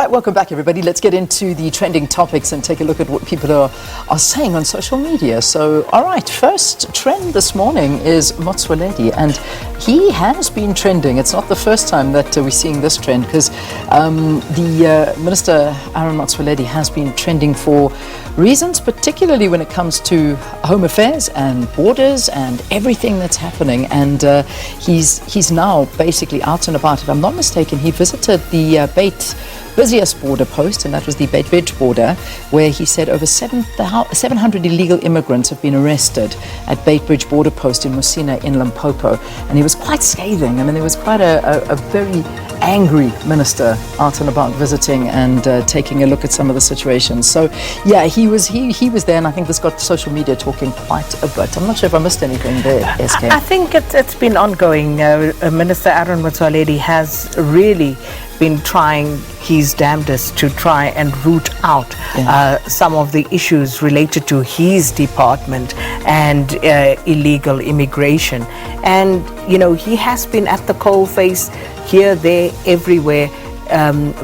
right, welcome back, everybody. Let's get into the trending topics and take a look at what people are saying on social media. So, all right, first trend this morning is Motsoaledi, and he has been trending. It's not the first time that we're seeing this trend, because the Minister Aaron Motsoaledi has been trending for reasons, particularly when it comes to home affairs and borders and everything that's happening. And he's now basically out and about. If I'm not mistaken, he visited the busiest border post, and that was the Beit border, where he said over 700 illegal immigrants have been arrested at Beit border post in Musina in Limpopo. And he was quite scathing. I mean, there was quite a very angry minister out and about visiting and taking a look at some of the situations. So yeah, he was there, and I think this got social media talking quite a bit. I'm not sure if I missed anything there, SK. I think it's been ongoing. Minister Aaron Motsoaledi has really been trying his damnedest to try and root out some of the issues related to his department and illegal immigration. And, you know, he has been at the coalface here, there, everywhere,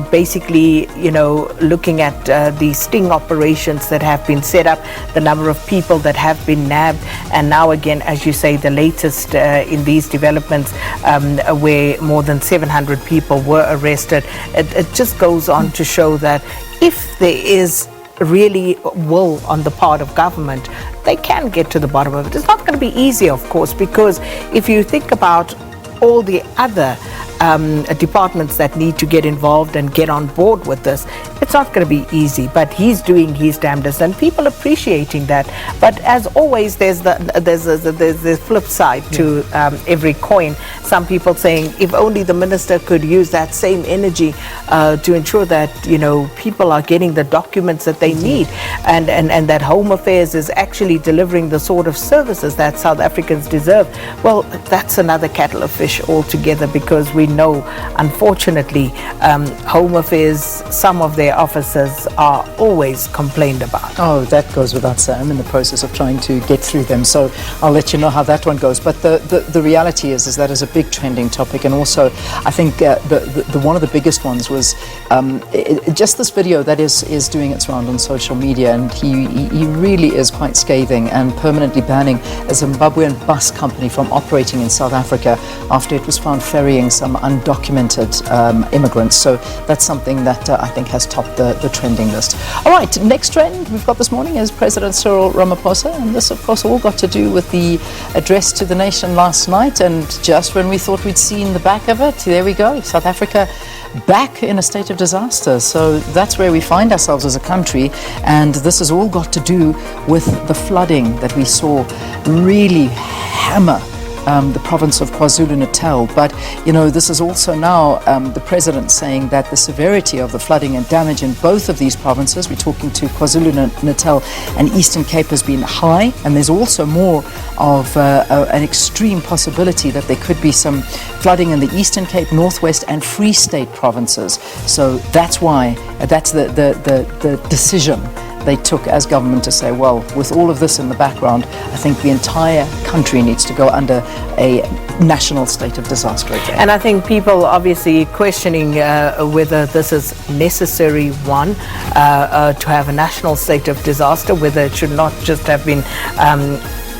basically, you know, looking at the sting operations that have been set up, the number of people that have been nabbed, and now again, as you say, the latest in these developments where more than 700 people were arrested. It just goes on to show that if there is really will on the part of government, they can get to the bottom of it. It's not going to be easy, of course, because if you think about all the other departments that need to get involved and get on board with this, it's not going to be easy, but he's doing his damnedest, and people appreciating that. But as always, there's the flip side to every coin. Some people saying if only the minister could use that same energy to ensure that, you know, people are getting the documents that they need, and that Home Affairs is actually delivering the sort of services that South Africans deserve. Well, that's another kettle of fish altogether, because we know, unfortunately, Home Affairs, some of their officers are always complained about. Oh, that goes without saying. I'm in the process of trying to get through them, so I'll let you know how that one goes. But the reality is that is a big trending topic, and also I think the one of the biggest ones was just this video that is doing its round on social media, and he really is quite scathing and permanently banning a Zimbabwean bus company from operating in South Africa after it was found ferrying some undocumented immigrants. So that's something that I think has topped the trending list. All right, next trend we've got this morning is President Cyril Ramaphosa, and this of course all got to do with the address to the nation last night. And just when we thought we'd seen the back of it, there we go, South Africa back in a state of disaster. So that's where we find ourselves as a country, and this has all got to do with the flooding that we saw really hammer the province of KwaZulu-Natal. But, you know, this is also now the president saying that the severity of the flooding and damage in both of these provinces, we're talking to KwaZulu-Natal and Eastern Cape, has been high, and there's also more of an extreme possibility that there could be some flooding in the Eastern Cape, Northwest and Free State provinces. So that's why, that's the decision they took as government to say, well, with all of this in the background, I think the entire country needs to go under a national state of disaster again. And I think people obviously questioning whether this is necessary, one, to have a national state of disaster, whether it should not just have been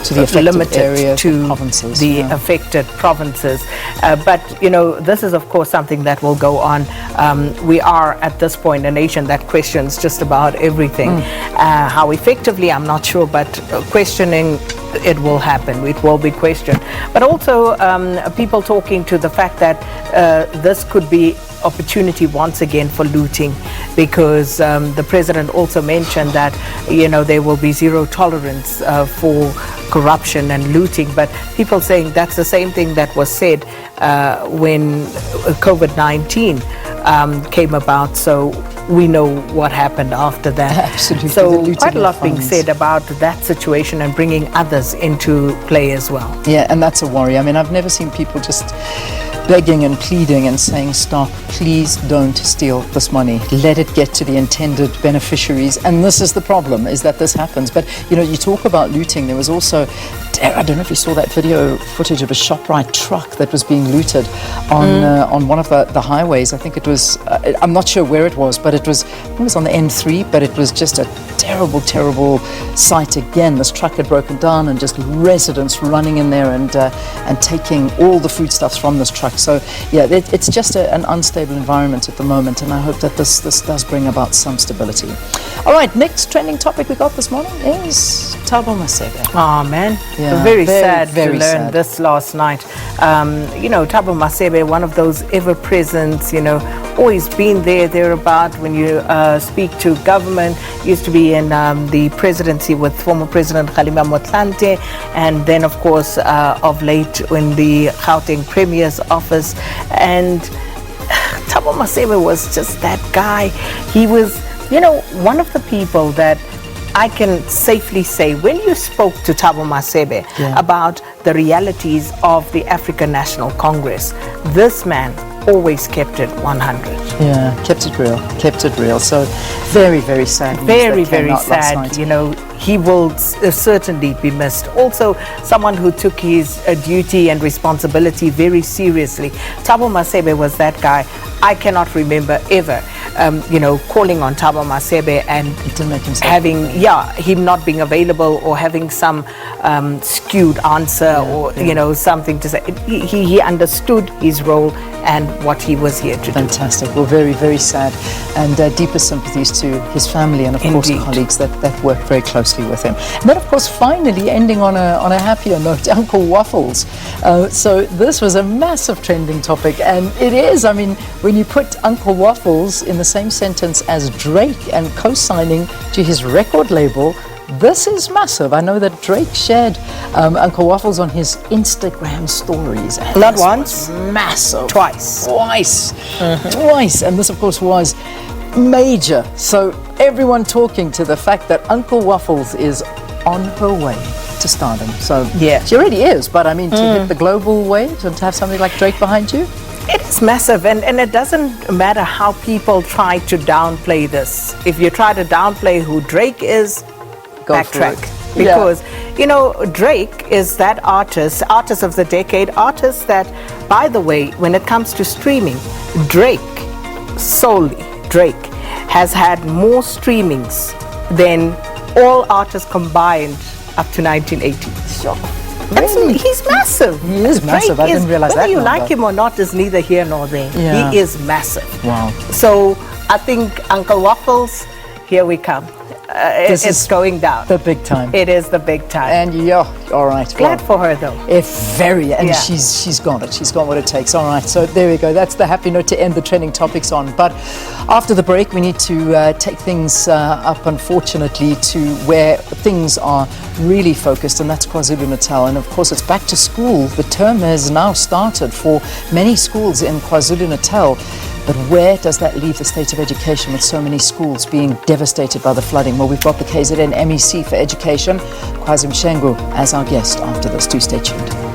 to the affected limited areas, to provinces, the affected provinces. But, you know, this is of course something that will go on. We are at this point a nation that questions just about everything. How effectively, I'm not sure, but questioning, it will happen. It will be questioned. But also people talking to the fact that this could be opportunity once again for looting, because the president also mentioned that, you know, there will be zero tolerance for corruption and looting. But people saying that's the same thing that was said when COVID-19 came about. So we know what happened after that. Absolutely. So quite a lot being said about that situation and bringing others into play as well. Yeah, and that's a worry. I mean, I've never seen people just begging and pleading and saying, stop, please don't steal this money. Let it get to the intended beneficiaries. And this is the problem, is that this happens. But, you know, you talk about looting. There was also I don't know if you saw that video footage of a ShopRite truck that was being looted on one of the highways. I think it was, I'm not sure where it was, but it was on the N3, but it was just a terrible, terrible sight again. This truck had broken down and just residents running in there and taking all the foodstuffs from this truck. So yeah, it's just an unstable environment at the moment, and I hope that this does bring about some stability. All right, next trending topic we got this morning is Thabo Mbeki. Oh man, Yeah, very sad very to learn sad. this last night. Thabo Mbeki, one of those ever-present, always been thereabout when you speak to government. Used to be in the presidency with former President Kgalema Motlanthe, and then of course of late in the Gauteng Premier's office. And Thabo Mbeki was just that guy. He was, one of the people that I can safely say, when you spoke to Thabo Mbeki about the realities of the African National Congress, this man always kept it 100. Yeah, kept it real. So very, very sad. news Very, that came very out last night. sad. He will certainly be missed. Also, someone who took his duty and responsibility very seriously. Thabo Mbeki was that guy. I cannot remember ever, calling on Thabo Mbeki and It didn't make him sad. having, him not being available or having some skewed answer or, something to say. He understood his role and what he was here to do. Fantastic. Well, very, very sad. And deepest sympathies to his family and, of course, Indeed. colleagues that worked very closely with him. And then, of course, finally ending on a happier note, Uncle Waffles. So this was a massive trending topic. And it is, when you put Uncle Waffles in the same sentence as Drake and co-signing to his record label, this is massive. I know that Drake shared Uncle Waffles on his Instagram stories. And Not this once, was massive. twice. Twice. And this, of course, was major. So everyone talking to the fact that Uncle Waffles is on her way to stardom. So Yeah. she already is, but to hit the global wave and to have somebody like Drake behind you, It's massive, and it doesn't matter how people try to downplay this. If you try to downplay who Drake is, go backtrack. for it. Because, Drake is that artist of the decade, artist that, by the way, when it comes to streaming, Drake, solely Drake, has had more streamings than all artists combined up to 1980. Sure. Really? He's massive. He is massive. I didn't realize that Whether you number. like him or not is neither here nor there. Yeah. He is massive. Wow. So I think Uncle Waffles, here we come. This It's is going down. the big time. It is the big time. And all right. Glad for her though. And Yeah. she's got it. She's got what it takes. All right, so there we go. That's the happy note to end the trending topics on. But after the break, we need to take things up, unfortunately, to where things are really focused, and that's KwaZulu-Natal. And of course, it's back to school. The term has now started for many schools in KwaZulu-Natal. But where does that leave the state of education with so many schools being devastated by the flooding? Well, we've got the KZN MEC for Education, Kwazim Shengu, as our guest after this. Do stay tuned.